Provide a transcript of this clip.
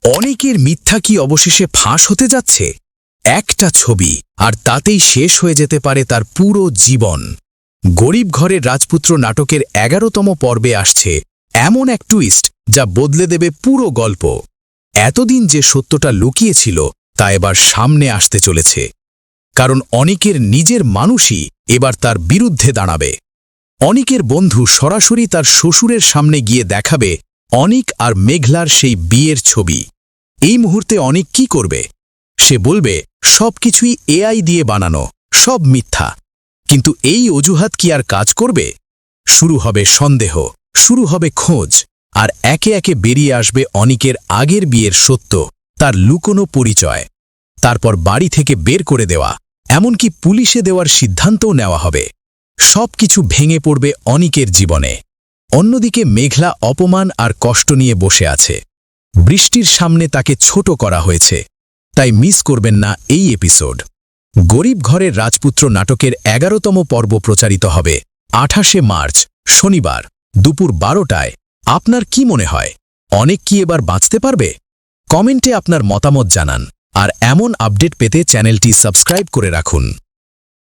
অনেকের মিথ্যা কি অবশেষে ফাঁস হতে যাচ্ছে? একটা ছবি আর তাতেই শেষ হয়ে যেতে পারে তার পুরো জীবন। গরিব ঘরের রাজপুত্র নাটকের ১১তম পর্বে আসছে এমন এক টুইস্ট যা বদলে দেবে পুরো গল্প। এতদিন যে সত্যটা লুকিয়েছিল তা এবার সামনে আসতে চলেছে, কারণ অনিকের নিজের মানুষই এবার তার বিরুদ্ধে দাঁড়াবে। অনিকের বন্ধু সরাসরি তার শ্বশুরের সামনে গিয়ে দেখাবে অনিক আর মেঘলার সেই বিয়ের ছবি। এই মুহূর্তে অনিক কি করবে? সে বলবে সবকিছুই এআই দিয়ে বানানো, সব মিথ্যা। কিন্তু এই অজুহাত কি আর কাজ করবে? শুরু হবে সন্দেহ, শুরু হবে খোঁজ, আর একে একে বেরিয়ে আসবে অনিকের আগের বিয়ের সত্য, তার লুকোনো পরিচয়। তারপর বাড়ি থেকে বের করে দেওয়া, এমনকি পুলিশে দেওয়ার সিদ্ধান্তও নেওয়া হবে। সবকিছু ভেঙে পড়বে অনিকের জীবনে। অন্যদিকে মেঘলা অপমান আর কষ্ট নিয়ে বসে আছে। বৃষ্টির সামনে তাকে ছোট করা হয়েছে। তাই মিস করবেন না এই এপিসোড। গরিব ঘরের রাজপুত্র নাটকের ১১তম পর্ব প্রচারিত হবে ২৮শে মার্চ শনিবার দুপুর ১২টায়। আপনার কি মনে হয়, অনেক কি এবার বাঁচতে পারবে? কমেন্টে আপনার মতামত জানান, আর এমন আপডেট পেতে চ্যানেলটি সাবস্ক্রাইব করে রাখুন।